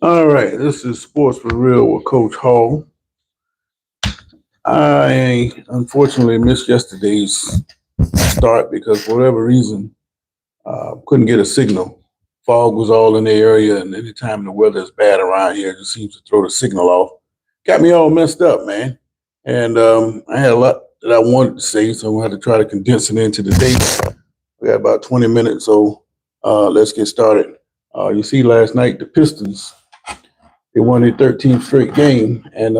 All right, this is Sports for Real with Coach Hall. I unfortunately missed yesterday's start because for whatever reason, couldn't get a signal. Fog was all in the area, and anytime the weather is bad around here, it just seems to throw the signal off. Got me all messed up, man. And I had a lot that I wanted to say, so I had to try to condense it into the day. We got about 20 minutes, so let's get started. You see, last night the Pistons they won their 13th straight game, and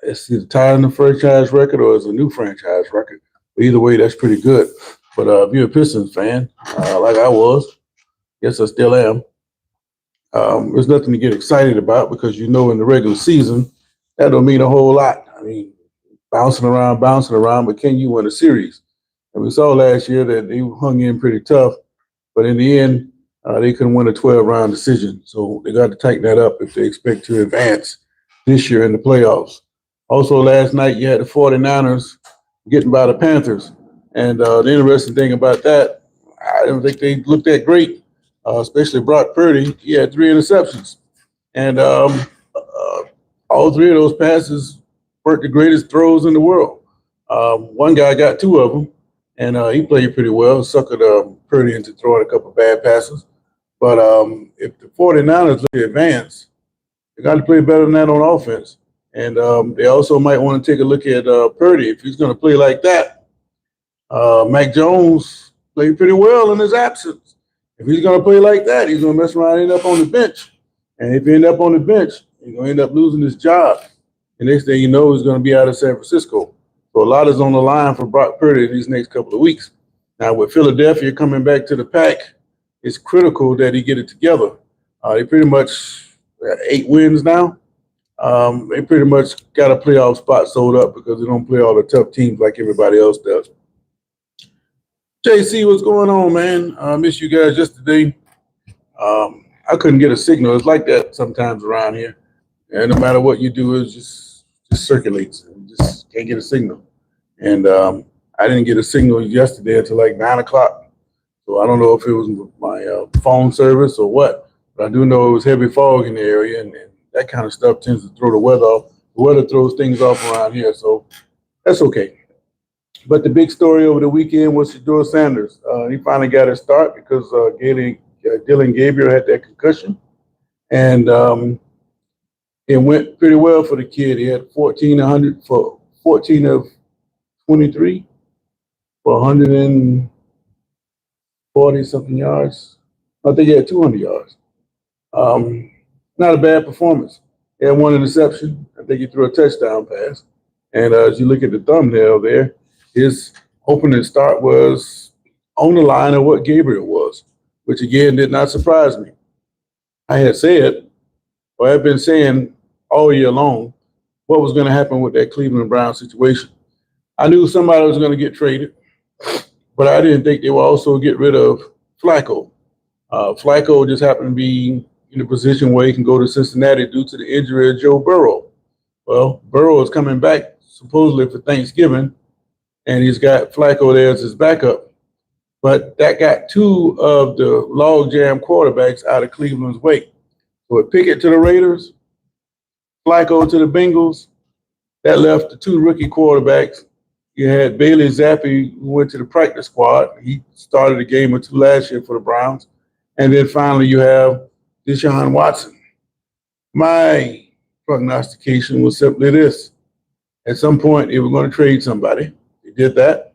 it's either tied in the franchise record or it's a new franchise record. But either way, that's pretty good. But if you're a Pistons fan, like I was, yes, I still am, there's nothing to get excited about because you know in the regular season, that don't mean a whole lot. I mean, bouncing around, but can you win a series? And we saw last year that they hung in pretty tough, but in the end, they couldn't win a 12-round decision. So they got to tighten that up if they expect to advance this year in the playoffs. Also, last night, you had the 49ers getting by the Panthers. And the interesting thing about that, I don't think they looked that great, especially Brock Purdy. He had 3 interceptions. And all 3 of those passes weren't the greatest throws in the world. One guy got 2 of them, and he played pretty well, suckered Purdy into throwing a couple of bad passes. But if the 49ers look to advance, they got to play better than that on offense. And they also might want to take a look at Purdy. If he's going to play like that, Mac Jones played pretty well in his absence. If he's going to play like that, he's going to mess around and end up on the bench. And if he end up on the bench, he's going to end up losing his job. The next thing you know, he's going to be out of San Francisco. So a lot is on the line for Brock Purdy these next couple of weeks. Now, with Philadelphia coming back to the pack, it's critical that he get it together. They pretty much 8 wins now. They pretty much got a playoff spot sold up because they don't play all the tough teams like everybody else does. JC, what's going on, man? I missed you guys yesterday. I couldn't get a signal. It's like that sometimes around here. And no matter what you do, it just circulates. You just can't get a signal. And I didn't get a signal yesterday until like 9 o'clock. So I don't know if it was my phone service or what, but I do know it was heavy fog in the area, and that kind of stuff tends to throw the weather off. The weather throws things off around here, so that's okay. But the big story over the weekend was Shedeur Sanders. He finally got his start because Dylan Gabriel had that concussion, and it went pretty well for the kid. He had 14 of 23 for 140 something yards. I think he had 200 yards. Not a bad performance. He had 1 interception. I think he threw a touchdown pass. And as you look at the thumbnail there, his opening start was on the line of what Gabriel was, which again did not surprise me. I had said, or I've been saying all year long, what was going to happen with that Cleveland Browns situation. I knew somebody was going to get traded, but I didn't think they would also get rid of Flacco. Flacco just happened to be in a position where he can go to Cincinnati due to the injury of Joe Burrow. Well, Burrow is coming back supposedly for Thanksgiving, and he's got Flacco there as his backup. But that got 2 of the logjam quarterbacks out of Cleveland's way. So with Pickett to the Raiders, Flacco to the Bengals, that left the 2 rookie quarterbacks. You had Bailey Zappi, who went to the practice squad. He started a game or 2 last year for the Browns. And then finally you have Deshaun Watson. My prognostication was simply this. At some point, they were going to trade somebody. They did that.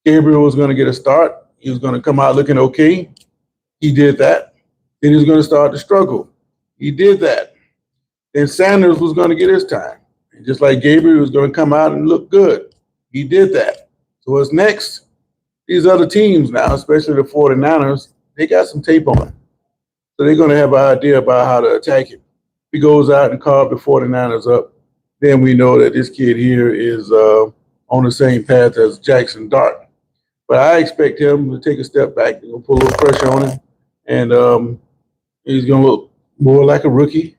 Gabriel was going to get a start. He was going to come out looking okay. He did that. Then he was going to start to struggle. He did that. Then Sanders was going to get his time. And just like Gabriel was going to come out and look good. He did that. So what's next? These other teams now, especially the 49ers, they got some tape on him. So they're going to have an idea about how to attack him. If he goes out and carves the 49ers up, then we know that this kid here is on the same path as Jackson Dart. But I expect him to take a step back. They're going to put a little pressure on him. And he's going to look more like a rookie,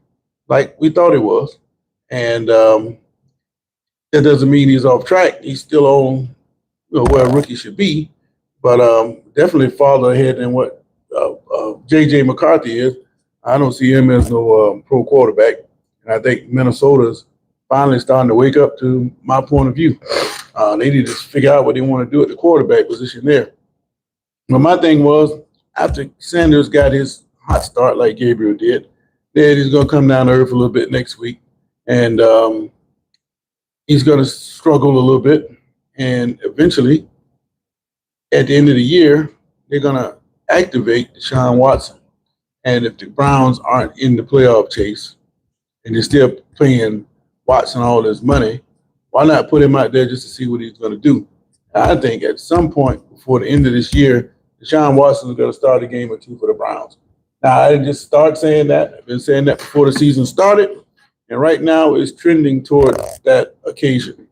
like we thought he was. And that doesn't mean he's off track. He's still on where a rookie should be, but definitely farther ahead than what J.J. McCarthy is. I don't see him as no pro quarterback. And I think Minnesota's finally starting to wake up to my point of view. They need to figure out what they want to do at the quarterback position there. But my thing was, after Sanders got his hot start like Gabriel did, then he's going to come down to earth a little bit next week. And he's going to struggle a little bit. And eventually, at the end of the year, they're going to activate Deshaun Watson. And if the Browns aren't in the playoff chase and they're still paying Watson all this money, why not put him out there just to see what he's going to do? I think at some point before the end of this year, Deshaun Watson is going to start a game or two for the Browns. Now, I didn't just start saying that. I've been saying that before the season started. And right now it's trending toward that occasion.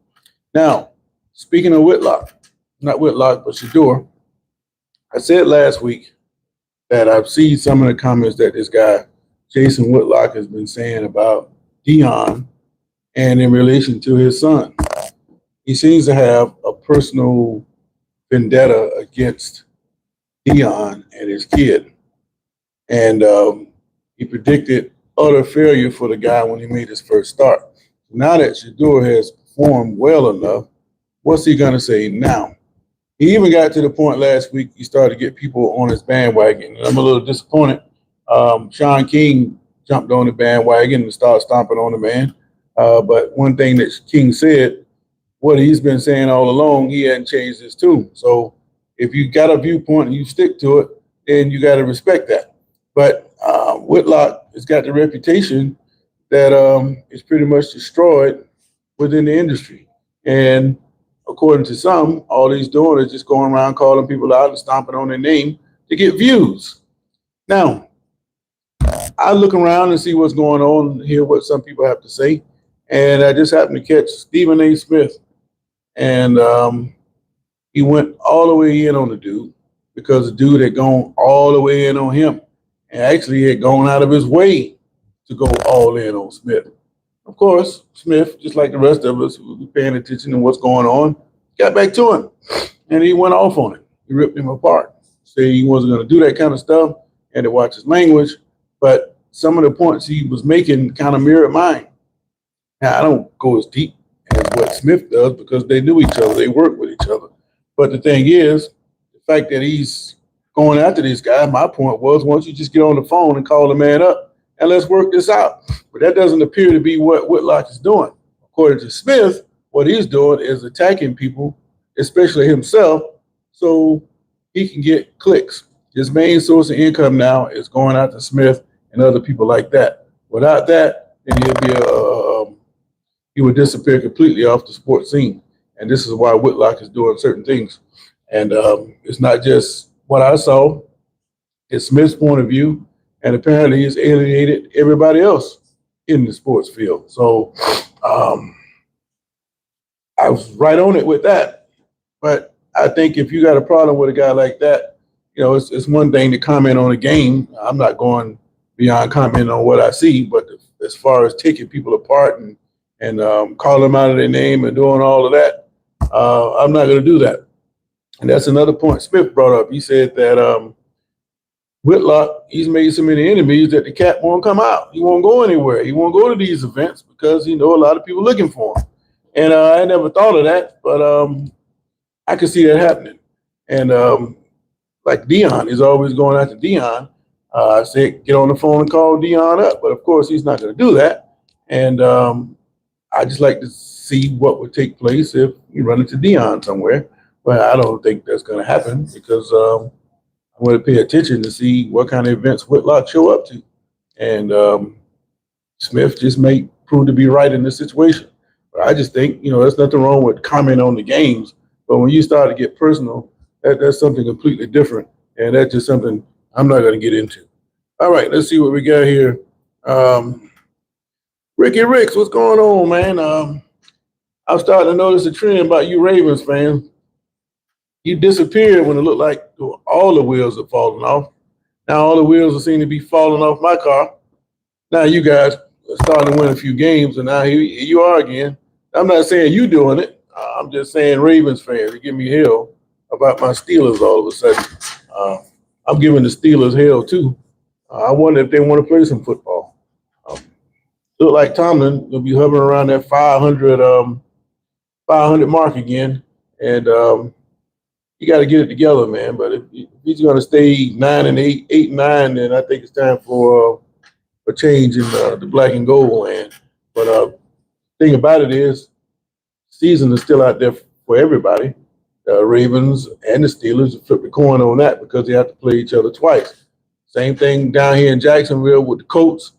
Now, speaking of Whitlock, not Whitlock, but Shedeur, I said last week that I've seen some of the comments that this guy, Jason Whitlock, has been saying about Dion and in relation to his son. He seems to have a personal vendetta against Dion and his kid. And he predicted utter failure for the guy when he made his first start. Now that Shedeur has performed well enough, what's he going to say now? He even got to the point last week he started to get people on his bandwagon. And I'm a little disappointed. Sean King jumped on the bandwagon and started stomping on the man. But one thing that King said, what he's been saying all along, he hadn't changed his tune. So if you got a viewpoint and you stick to it, then you got to respect that. But Whitlock has got the reputation that is pretty much destroyed within the industry. And according to some, all he's doing is just going around calling people out and stomping on their name to get views. Now, I look around and see what's going on, hear what some people have to say. And I just happened to catch Stephen A. Smith. And he went all the way in on the dude because the dude had gone all the way in on him. And actually had gone out of his way to go all in on Smith. Of course, Smith, just like the rest of us who were paying attention to what's going on, got back to him. And he went off on it. He ripped him apart. Said he wasn't going to do that kind of stuff and to watch his language. But some of the points he was making kind of mirrored mine. Now, I don't go as deep as what Smith does because they knew each other. They worked with each other. But the thing is, the fact that he's going after this guy, my point was, once you just get on the phone and call the man up and let's work this out. But that doesn't appear to be what Whitlock is doing. According to Smith, what he's doing is attacking people, especially himself, so he can get clicks. His main source of income now is going after Smith and other people like that. Without that, then he would disappear completely off the sports scene. And this is why Whitlock is doing certain things. And it's not just what I saw, it's Smith's point of view, and apparently he's alienated everybody else in the sports field. So I was right on it with that. But I think if you got a problem with a guy like that, it's one thing to comment on a game. I'm not going beyond commenting on what I see, but as far as taking people apart and calling them out of their name and doing all of that, I'm not going to do that. And that's another point Smith brought up. He said that Whitlock, he's made so many enemies that the cat won't come out. He won't go anywhere. He won't go to these events because a lot of people looking for him. And I never thought of that, but I could see that happening. And like Dion, he's always going after Dion. I said, get on the phone and call Dion up. But of course, he's not going to do that. And I just like to see what would take place if you run into Dion somewhere. But I don't think that's going to happen because I want to pay attention to see what kind of events Whitlock show up to. And Smith just may prove to be right in this situation. But I just think, there's nothing wrong with commenting on the games. But when you start to get personal, that's something completely different. And that's just something I'm not going to get into. All right, let's see what we got here. Ricky Ricks, what's going on, man? I'm starting to notice a trend about you Ravens fans. You disappeared when it looked like all the wheels are falling off. Now all the wheels seem to be falling off my car. Now you guys are starting to win a few games, and now here you are again. I'm not saying you doing it. I'm just saying Ravens fans, you give me hell about my Steelers all of a sudden. I'm giving the Steelers hell too. I wonder if they want to play some football. Um, Look like Tomlin will be hovering around that 500 mark again, and you got to get it together, man. But if he's going to stay 9-8, 8-9, then I think it's time for a change in the black and gold land. But thing about it is, season is still out there for everybody. Ravens and the Steelers flip the coin on that because they have to play each other twice. Same thing down here in Jacksonville with the Colts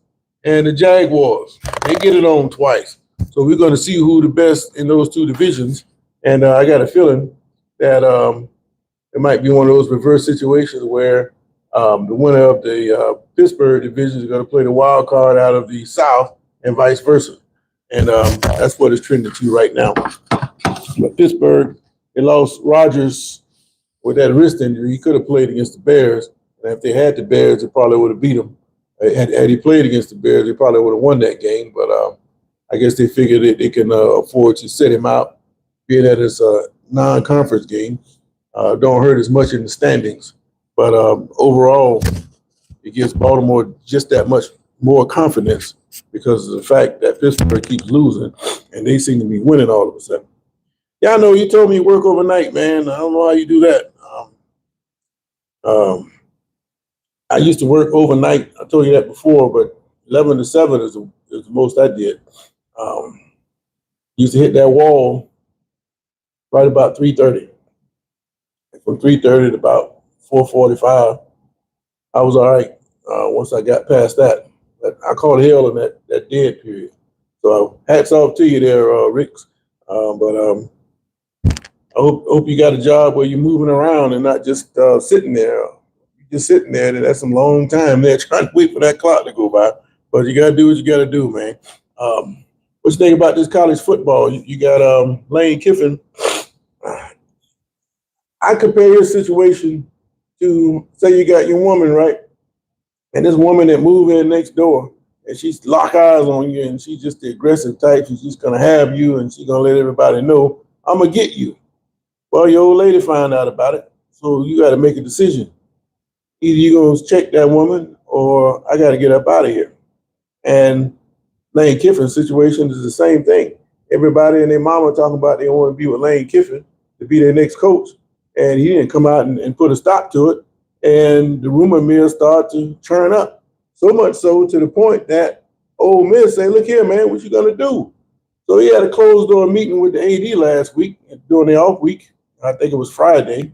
and the Jaguars. They get it on twice. So we're going to see who the best in those two divisions. And I got a feeling that it might be one of those reverse situations where the winner of the Pittsburgh division is going to play the wild card out of the South and vice versa. And that's what it's trending to right now. But Pittsburgh, they lost Rodgers with that wrist injury. He could have played against the Bears. And if they had the Bears, they probably would have beat them. Had he played against the Bears, they probably would have won that game. But I guess they figured that they can afford to set him out, being that it's a non-conference game. Don't hurt as much in the standings. But overall, it gives Baltimore just that much more confidence because of the fact that Pittsburgh keeps losing and they seem to be winning all of a sudden. Yeah, I know you told me you work overnight, man. I don't know how you do that. I used to work overnight. I told you that before, but 11 to 7 is the most I did. Used to hit that wall right about 3:30. From 3:30 to about 4:45, I was all right once I got past that. But I called hell in that dead period. So hats off to you there, Ricks. But I hope you got a job where you're moving around and not just sitting there. You're just sitting there, and that's some long time there trying to wait for that clock to go by. But you got to do what you got to do, man. What you think about this college football? You got Lane Kiffin. I compare his situation to, say you got your woman, right? And this woman that moved in next door, and she's lock eyes on you, and she's just the aggressive type. She's just going to have you, and she's going to let everybody know, I'm going to get you. Well, your old lady found out about it, so you got to make a decision. Either you're going to check that woman, or I got to get up out of here. And Lane Kiffin's situation is the same thing. Everybody and their mama talking about they want to be with Lane Kiffin to be their next coach. And he didn't come out and put a stop to it. And the rumor mill started to churn up. So much so to the point that Ole Miss said, look here, man, what you going to do? So he had a closed door meeting with the AD last week during the off week. I think it was Friday.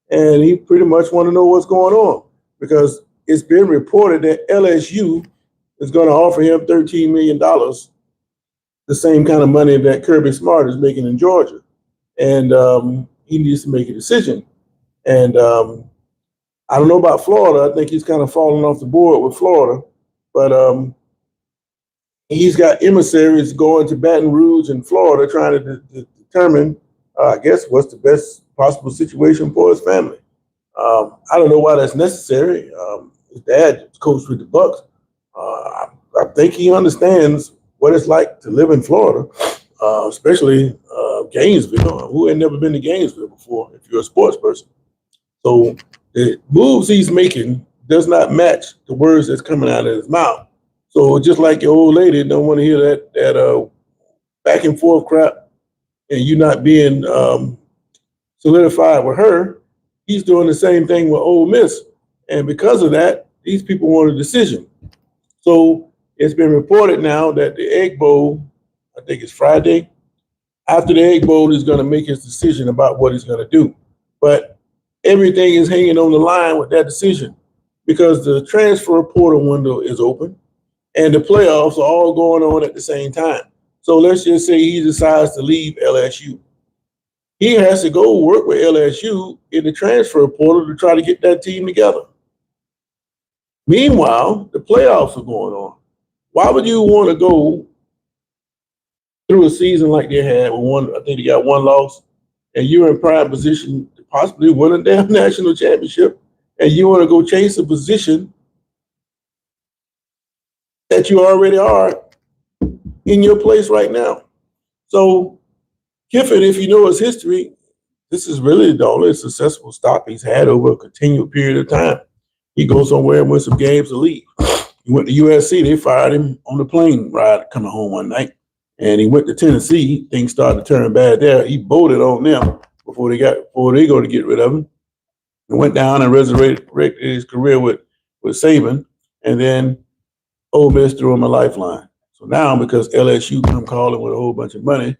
And he pretty much want to know what's going on because it's been reported that LSU is going to offer him $13 million, the same kind of money that Kirby Smart is making in Georgia. And he needs to make a decision. And I don't know about Florida. I think he's kind of falling off the board with Florida. But he's got emissaries going to Baton Rouge and Florida trying to determine, I guess, what's the best possible situation for his family. I don't know why that's necessary. His dad coached with the Bucks. I think he understands what it's like to live in Florida, especially Gainesville. Who had never been to Gainesville before if you're a sports person? So the moves he's making does not match the words that's coming out of his mouth. So just like your old lady don't want to hear that back and forth crap, and you not being solidified with her, he's doing the same thing with Ole Miss. And because of that, these people want a decision. So it's been reported now that the Egg Bowl, I think it's Friday, after the Egg Bowl, he's going to make his decision about what he's going to do. But everything is hanging on the line with that decision because the transfer portal window is open and the playoffs are all going on at the same time. So let's just say he decides to leave LSU. He has to go work with LSU in the transfer portal to try to get that team together. Meanwhile, the playoffs are going on. Why would you want to go through a season like they had with one? I think they got one loss, and you're in prime position to possibly win a damn national championship, and you want to go chase a position that you already are in your place right now. So Kiffin, if you know his history, this is really the only successful stop he's had over a continued period of time. He goes somewhere and wins some games to leave. He went to USC. They fired him on the plane ride coming home one night. And he went to Tennessee. Things started to turn bad there. He bolted on them before they go to get rid of him. And went down and resurrected his career with Saban. And then Ole Miss threw him a lifeline. So now, because LSU come calling with a whole bunch of money,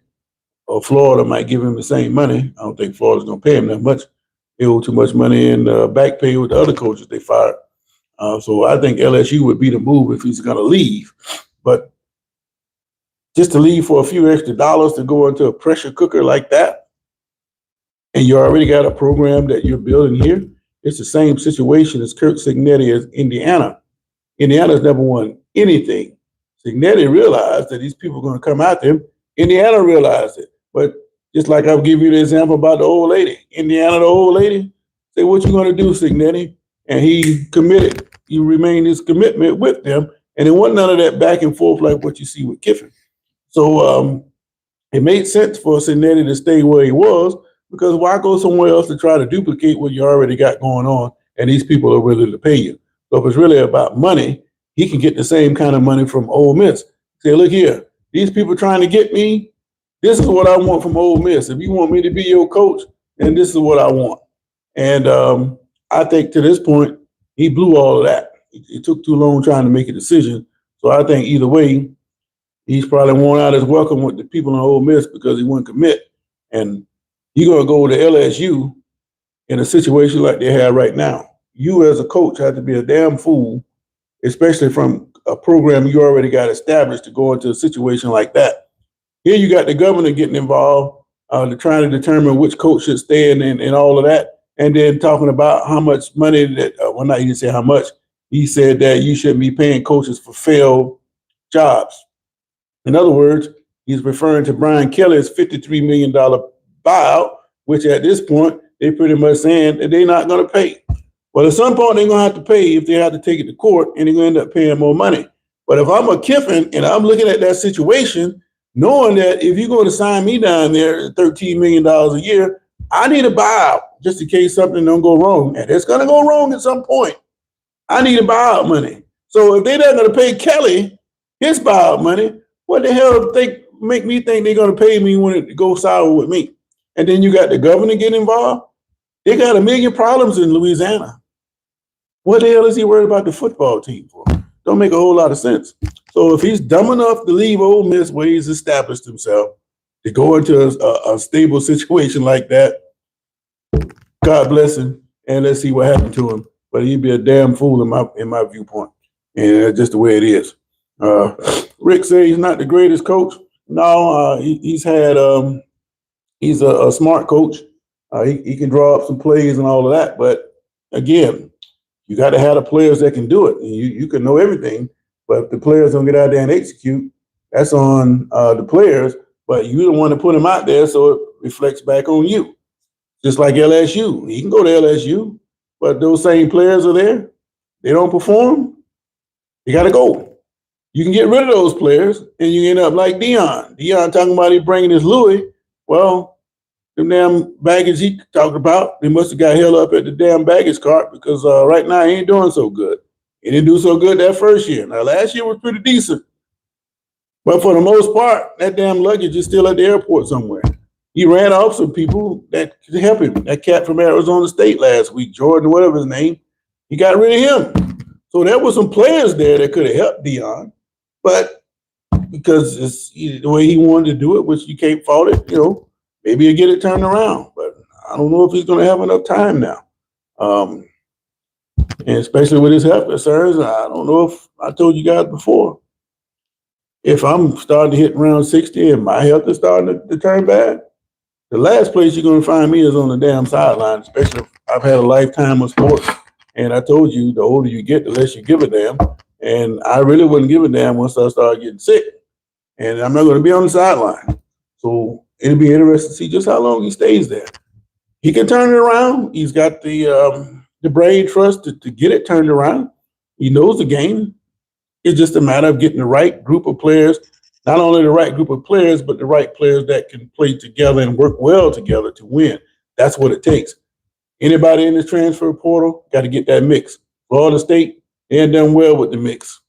or Florida might give him the same money, I don't think Florida's going to pay him that much. They owe too much money in back pay with the other coaches they fired. So I think LSU would be the move if he's going to leave. But just to leave for a few extra dollars to go into a pressure cooker like that, and you already got a program that you're building here, it's the same situation as Kurt Cignetti as Indiana. Indiana's never won anything. Cignetti realized that these people are going to come after him. Indiana realized it. But just like I'll give you the example about the old lady. Indiana, the old lady, say, what you going to do, Cignetti? And he committed. He remained his commitment with them. And there wasn't none of that back and forth like what you see with Kiffin. So it made sense for Cignetti to stay where he was, because why go somewhere else to try to duplicate what you already got going on and these people are willing to pay you? So if it's really about money, he can get the same kind of money from Ole Miss. Say, look here, these people trying to get me, this is what I want from Ole Miss. If you want me to be your coach, then this is what I want. And I think to this point, he blew all of that. It took too long trying to make a decision. So I think either way, he's probably worn out his welcome with the people in Ole Miss because he wouldn't commit. And you're going to go to LSU in a situation like they have right now. You as a coach have to be a damn fool, especially from a program you already got established, to go into a situation like that. Here you got the governor getting involved, to trying to determine which coach should stay in and all of that. And then talking about how much money that, well, not he didn't say how much. He said that you shouldn't be paying coaches for failed jobs. In other words, he's referring to Brian Kelly's $53 million buyout, which at this point, they're pretty much saying that they're not going to pay. Well, at some point, they're going to have to pay if they have to take it to court, and they're going to end up paying more money. But if I'm a Kiffin and I'm looking at that situation, knowing that if you're going to sign me down there at $13 million a year, I need a buyout just in case something don't go wrong. And it's going to go wrong at some point. I need a buyout money. So if they're not going to pay Kelly his buyout money, what the hell make me think they're going to pay me when it goes sour with me? And then you got the governor getting involved. They got a million problems in Louisiana. What the hell is he worried about the football team for? Don't make a whole lot of sense. So if he's dumb enough to leave Ole Miss where he's established himself, to go into a stable situation like that, God bless him, and let's see what happened to him. But he'd be a damn fool in my viewpoint, and that's just the way it is. Rick says he's not the greatest coach. No, he's a smart coach. He can draw up some plays and all of that. But again, you got to have the players that can do it. You can know everything, but if the players don't get out there and execute, that's on the players. But you're the one to put them out there, so it reflects back on you. Just like LSU. He can go to LSU, but those same players are there. They don't perform. You got to go. You can get rid of those players, and you end up like Deion. Deion talking about he bringing his Louis. Well, them damn baggage he talked about, they must have got held up at the damn baggage cart, because right now he ain't doing so good. He didn't do so good that first year. Now, last year was pretty decent. But for the most part, that damn luggage is still at the airport somewhere. He ran off some people that could help him. That cat from Arizona State last week, Jordan, whatever his name, he got rid of him. So there were some players there that could have helped Deion. But because it's the way he wanted to do it, which you can't fault it, maybe he'll get it turned around. But I don't know if he's going to have enough time now. And especially with his health concerns, I don't know if I told you guys before. If I'm starting to hit around 60 and my health is starting to turn bad, the last place you're going to find me is on the damn sideline, especially if I've had a lifetime of sports. And I told you, the older you get, the less you give a damn. And I really wouldn't give a damn once I started getting sick. And I'm not going to be on the sideline. So it'll be interesting to see just how long he stays there. He can turn it around. He's got the brain trust to get it turned around. He knows the game. It's just a matter of getting the right group of players, not only the right group of players, but the right players that can play together and work well together to win. That's what it takes. Anybody in the transfer portal got to get that mix. Florida State, they ain't done well with the mix.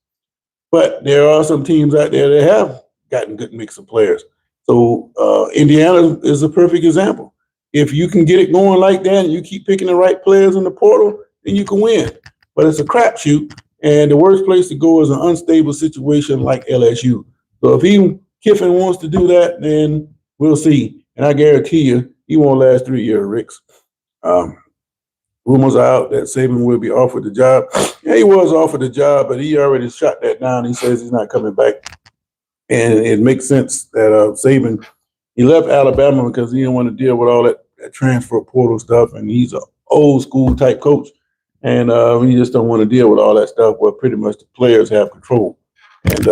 But there are some teams out there that have gotten good mix of players. So Indiana is a perfect example. If you can get it going like that and you keep picking the right players in the portal, then you can win. But it's a crapshoot, and the worst place to go is an unstable situation like LSU. So if Kiffin wants to do that, then we'll see. And I guarantee you, he won't last 3 years, Ricks. Um, Rumors are out that Saban will be offered the job. Yeah, he was offered the job, but he already shot that down. He says he's not coming back. And it makes sense that Saban, he left Alabama because he didn't want to deal with all that transfer portal stuff. And he's an old school type coach. And he just don't want to deal with all that stuff where pretty much the players have control. And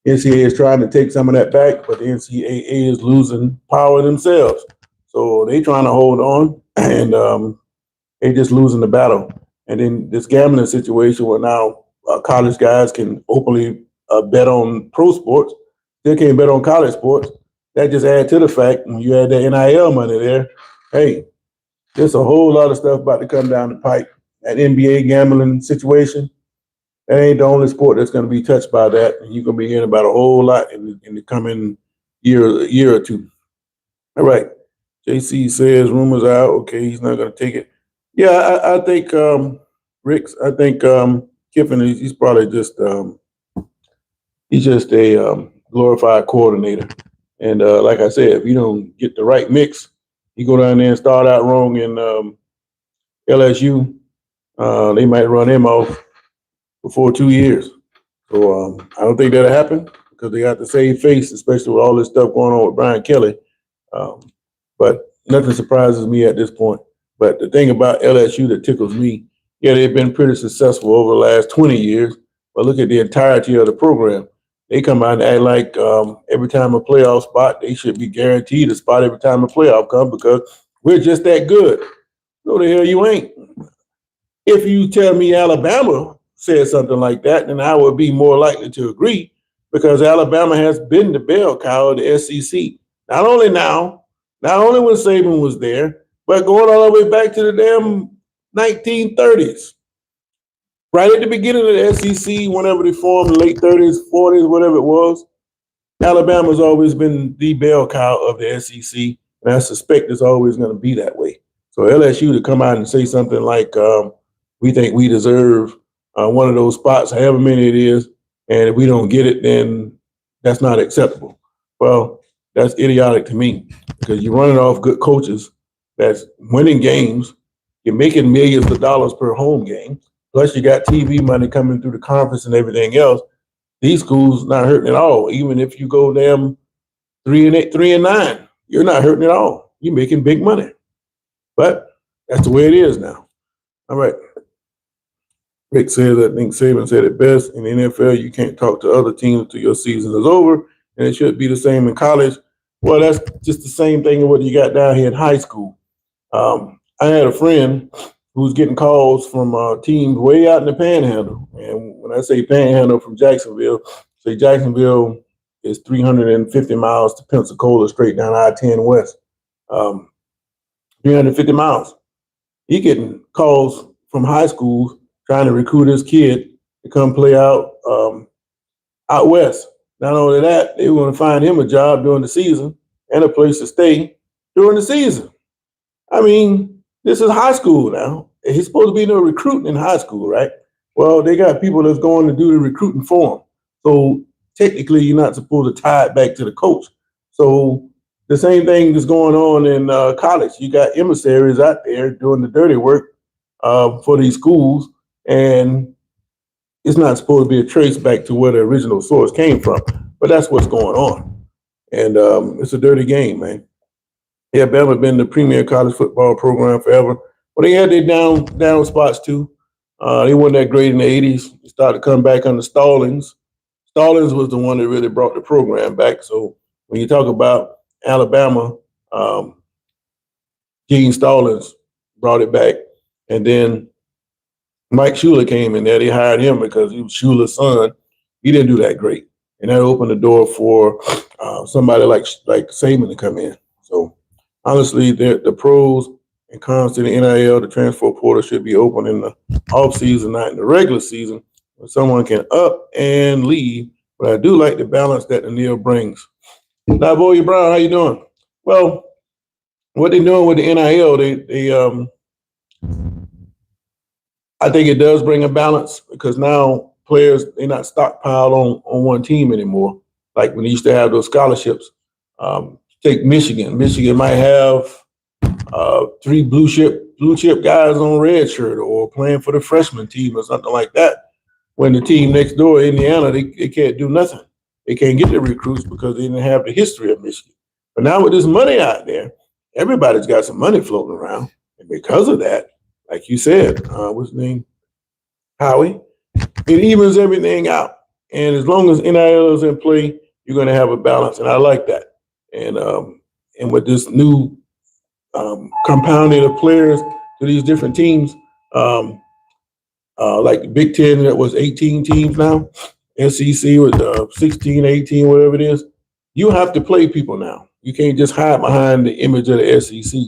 NCAA is trying to take some of that back, but the NCAA is losing power themselves. So they trying to hold on. And they just losing the battle. And then this gambling situation where now college guys can openly bet on pro sports. They can't bet on college sports. That just adds to the fact when you add the NIL money there, hey, there's a whole lot of stuff about to come down the pipe. That NBA gambling situation, that ain't the only sport that's going to be touched by that. And you're going to be hearing about a whole lot in the coming year or two. All right. JC says rumors out. Okay, he's not going to take it. Yeah, I think Ricks. I think Kiffin. He's probably just he's just a glorified coordinator. And like I said, if you don't get the right mix, you go down there and start out wrong in LSU, they might run him off before 2 years. So I don't think that'll happen because they got the same face, especially with all this stuff going on with Brian Kelly. But nothing surprises me at this point. But the thing about LSU that tickles me, yeah, they've been pretty successful over the last 20 years. But look at the entirety of the program. They come out and act like every time a playoff spot, they should be guaranteed a spot every time a playoff comes because we're just that good. No, the hell you ain't. If you tell me Alabama said something like that, then I would be more likely to agree because Alabama has been the bell cow of the SEC. Not only now, not only when Saban was there, but going all the way back to the damn 1930s. Right at the beginning of the SEC, whenever they formed, late 30s, 40s, whatever it was, Alabama's always been the bell cow of the SEC, and I suspect it's always going to be that way. So LSU to come out and say something like, we think we deserve one of those spots, however many it is, and if we don't get it, then that's not acceptable. Well, that's idiotic to me because you're running off good coaches that's winning games. You're making millions of dollars per home game. Plus, you got TV money coming through the conference and everything else. These schools not hurting at all. Even if you go them 3-8, 3-9, you're not hurting at all. You're making big money. But that's the way it is now. All right. Rick says, I think Saban said it best. In the NFL, you can't talk to other teams until your season is over, and it should be the same in college. Well, that's just the same thing as what you got down here in high school. I had a friend who was getting calls from teams way out in the Panhandle. And when I say Panhandle from Jacksonville, say Jacksonville is 350 miles to Pensacola, straight down I-10 West. 350 miles. He getting calls from high schools trying to recruit his kid to come play out west. Not only that, they want to find him a job during the season and a place to stay during the season. I mean, this is high school now. He's supposed to be no recruiting in high school, right? Well, they got people that's going to do the recruiting for him. So technically, you're not supposed to tie it back to the coach. So the same thing is going on in college. You got emissaries out there doing the dirty work for these schools, and it's not supposed to be a trace back to where the original source came from. But that's what's going on. And it's a dirty game, man. Yeah, Bama been the premier college football program forever. But they had their down spots too. They weren't that great in the 80s. They started to come back under Stallings. Stallings was the one that really brought the program back. So when you talk about Alabama, Gene Stallings brought it back. And then Mike Shula came in there. They hired him because he was Shula's son. He didn't do that great. And that opened the door for somebody like Saban to come in. So honestly, the pros and comes to the NIL, the transfer portal should be open in the off season, not in the regular season, when someone can up and leave. But I do like the balance that the NIL brings. Now, Boy Brown, how you doing? Well, what they're doing with the NIL, I think it does bring a balance because now players, they're not stockpiled on one team anymore. Like when they used to have those scholarships. Take Michigan. Michigan might have 3 blue chip guys on red shirt or playing for the freshman team or something like that. When the team next door, Indiana, they can't do nothing. They can't get the recruits because they didn't have the history of Michigan. But now with this money out there, everybody's got some money floating around. And because of that, like you said, what's his name? Howie, it evens everything out. And as long as NIL is in play, you're going to have a balance. And I like that. And with this new compounding of players to these different teams, like the Big Ten that was 18 teams now, SEC with 16, 18, whatever it is, you have to play people now. You can't just hide behind the image of the SEC.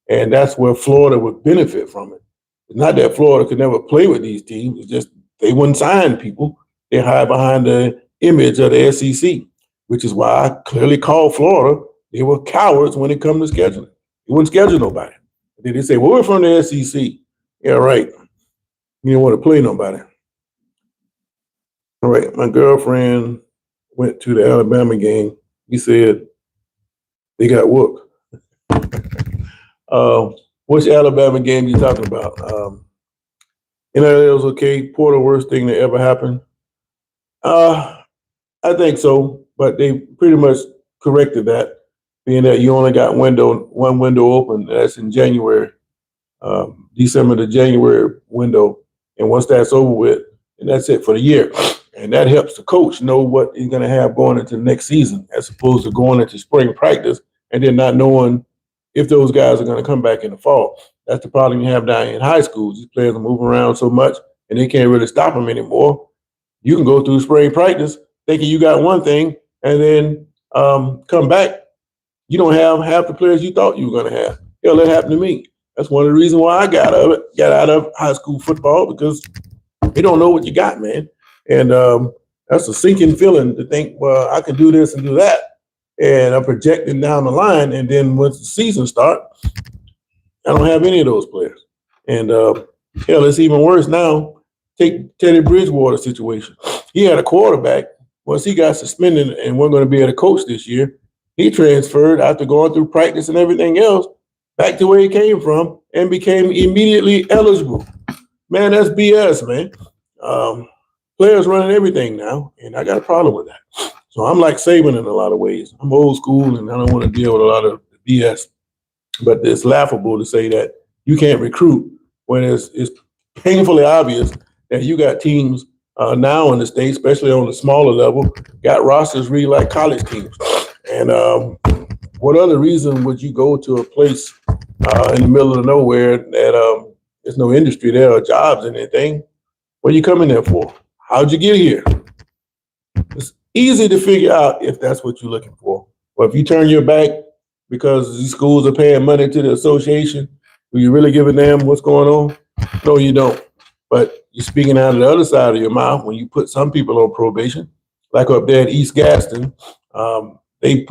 And that's where Florida would benefit from it. It's not that Florida could never play with these teams. It's just they wouldn't sign people. They hide behind the image of the SEC, which is why I clearly called Florida. They were cowards when it comes to scheduling. They wouldn't schedule nobody. Then they say, well, we're from the SEC. Yeah, right. You don't want to play nobody. All right, my girlfriend went to the Alabama game. He said they got whooped. Which Alabama game you talking about? NIL's okay. Portal, worst thing that ever happened. I think so, but they pretty much corrected that, being that you only got one window open. That's in January, December to January window, and once that's over with, and that's it for the year. And that helps the coach know what he's going to have going into the next season, as opposed to going into spring practice and then not knowing if those guys are going to come back in the fall. That's the problem you have down in high schools. These players are moving around so much, and they can't really stop them anymore. You can go through spring practice thinking you got one thing, and then come back, you don't have half the players you thought you were going to have. Hell, that happened to me. That's one of the reasons why I got out of high school football, because you don't know what you got, man. And that's a sinking feeling to think, well, I can do this and do that. And I'm projecting down the line. And then once the season starts, I don't have any of those players. And hell, it's even worse now. Take Teddy Bridgewater's situation. He had a quarterback. Once he got suspended and wasn't going to be able to coach this year, he transferred after going through practice and everything else back to where he came from and became immediately eligible. Man, that's BS, man. Players running everything now, and I got a problem with that. So I'm like Saban in a lot of ways. I'm old school, and I don't want to deal with a lot of BS. But it's laughable to say that you can't recruit when it's painfully obvious that you got teams now in the state, especially on the smaller level, got rosters really like college teams. And what other reason would you go to a place in the middle of nowhere that there's no industry there or jobs or anything? What are you coming there for? How'd you get here? It's easy to figure out if that's what you're looking for. But if you turn your back because these schools are paying money to the association, do you really give a damn what's going on? No, you don't. But you're speaking out of the other side of your mouth when you put some people on probation, like up there at East Gaston. They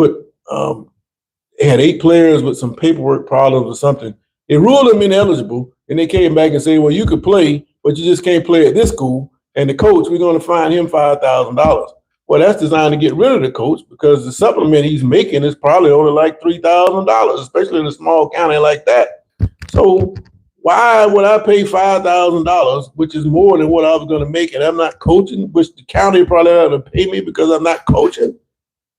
had 8 players with some paperwork problems or something. They ruled them ineligible, and they came back and said, well, you could play, but you just can't play at this school. And the coach, we're going to fine him $5,000. Well, that's designed to get rid of the coach because the supplement he's making is probably only like $3,000, especially in a small county like that. So why would I pay $5,000, which is more than what I was going to make, and I'm not coaching, which the county probably ought to pay me because I'm not coaching?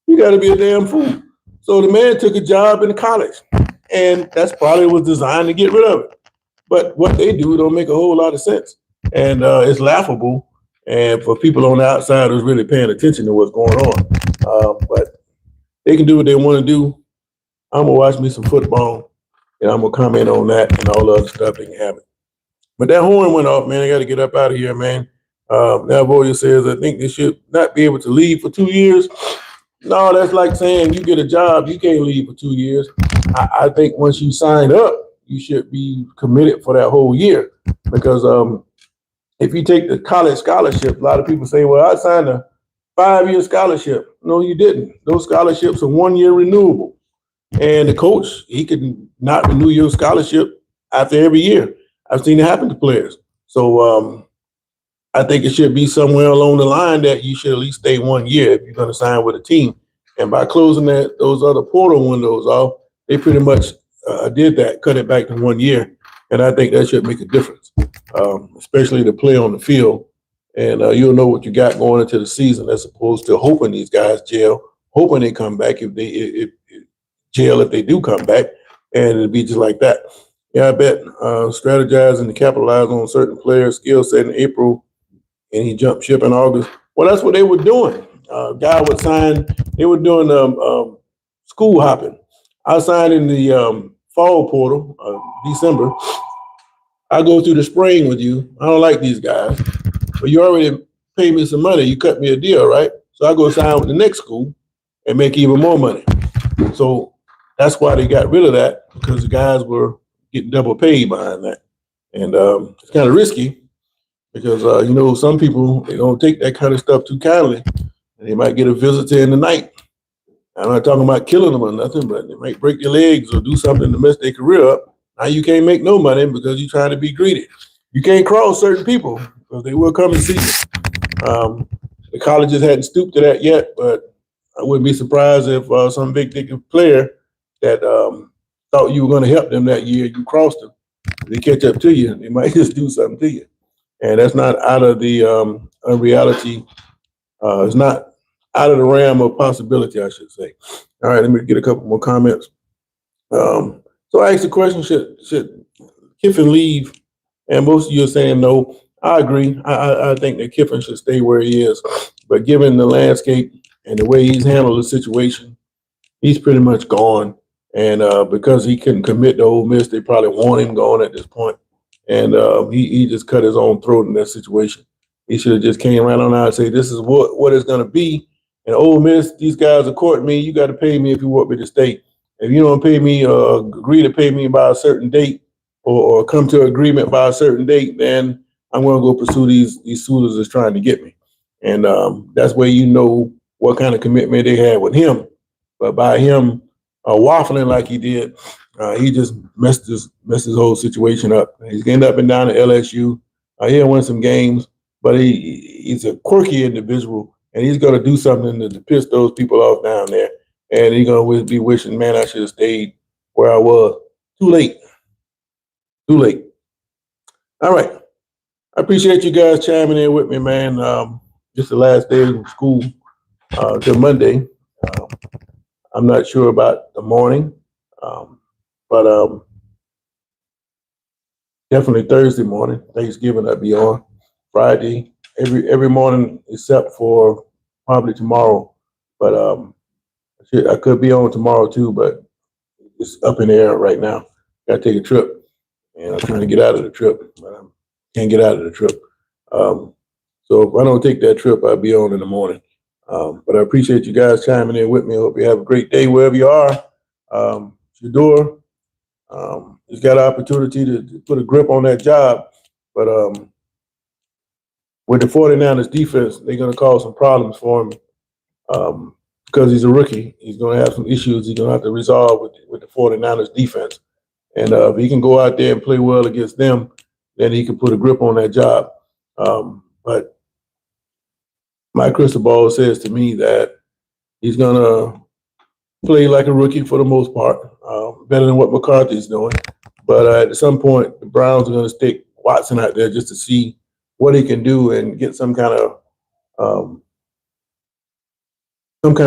You got to be a damn fool. So the man took a job in college, and that's probably was designed to get rid of it. But what they do don't make a whole lot of sense. And it's laughable. And for people on the outside who's really paying attention to what's going on. But they can do what they want to do. I'm going to watch me some football, and I'm going to comment on that and all the other stuff they can have it. But that horn went off, man. I got to get up out of here, man. Now, Boyer says, I think they should not be able to leave for 2 years. No, that's like saying you get a job, you can't leave for 2 years. I think once you sign up, you should be committed for that whole year because if you take the college scholarship, a lot of people say, well, I signed a 5-year scholarship. No, you didn't. Those scholarships are 1 year renewable. And the coach, he could not renew your scholarship after every year. I've seen it happen to players. So I think it should be somewhere along the line that you should at least stay 1 year if you're going to sign with a team. And by closing those other portal windows off, they pretty much did that, cut it back to 1 year. And I think that should make a difference, especially to play on the field. And you'll know what you got going into the season as opposed to hoping these guys jail, hoping they come back if they do come back, and it'll be just like that. Yeah, I bet strategizing to capitalize on certain players' skill set in April, and he jumped ship in August. Well, that's what they were doing. Guy would sign. They were doing school hopping. I signed in the fall portal, December. I go through the spring with you. I don't like these guys, but you already paid me some money. You cut me a deal, right? So I go sign with the next school and make even more money. So that's why they got rid of that, because the guys were getting double paid behind that. And it's kind of risky because, some people, they don't take that kind of stuff too kindly. And they might get a visitor in the night. I'm not talking about killing them or nothing, but they might break their legs or do something to mess their career up. Now you can't make no money because you're trying to be greedy. You can't cross certain people because they will come and see you. The colleges hadn't stooped to that yet, but I wouldn't be surprised if some big ticket player that thought you were going to help them that year, you crossed them. They catch up to you, they might just do something to you. And that's not out of the reality. It's not out of the realm of possibility, I should say. All right, let me get a couple more comments. So I asked the question, should Kiffin leave? And most of you are saying no. I agree. I think that Kiffin should stay where he is. But given the landscape and the way he's handled the situation, he's pretty much gone. And because he couldn't commit to Ole Miss, they probably want him gone at this point. And he just cut his own throat in that situation. He should have just came right on out and say, this is what it's going to be. And Ole Miss, these guys are courting me. You got to pay me if you want me to stay. If you don't pay me, agree to pay me by a certain date or come to agreement by a certain date, then I'm going to go pursue these suitors that's trying to get me. And that's where you know what kind of commitment they had with him. But by him waffling like he did, he just messed his whole situation up. He's getting up and down to LSU. He'll win some games, but he's a quirky individual, and he's going to do something to piss those people off down there. And he's going to be wishing, man, I should have stayed where I was. Too late. All right. I appreciate you guys chiming in with me, man. Just the last day of school till Monday. I'm not sure about the morning, but definitely Thursday morning. Thanksgiving I'll be on. Friday, every morning except for probably tomorrow. But I could be on tomorrow too, but it's up in the air right now. Got to take a trip, and I'm trying to get out of the trip, but I can't get out of the trip. So if I don't take that trip, I'll be on in the morning. But I appreciate you guys chiming in with me. I hope you have a great day wherever you are. Shedeur has got an opportunity to put a grip on that job, but with the 49ers defense, they're going to cause some problems for him. Because he's a rookie, he's going to have some issues he's going to have to resolve with the 49ers defense. And if he can go out there and play well against them, then he can put a grip on that job. But my crystal ball says to me that he's going to play like a rookie for the most part, better than what McCarthy's doing. But at some point, the Browns are going to stick Watson out there just to see what he can do and get some kind of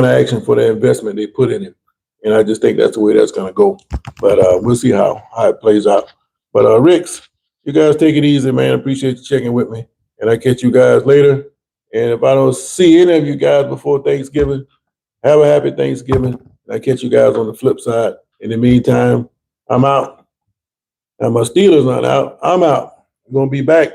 action for the investment they put in him. And I just think that's the way that's going to go. But we'll see how it plays out. But Ricks, you guys take it easy, man. Appreciate you checking with me. And I'll catch you guys later. And if I don't see any of you guys before Thanksgiving, have a happy Thanksgiving. I'll catch you guys on the flip side. In the meantime, I'm out. And my Steelers not out. I'm out. I'm going to be back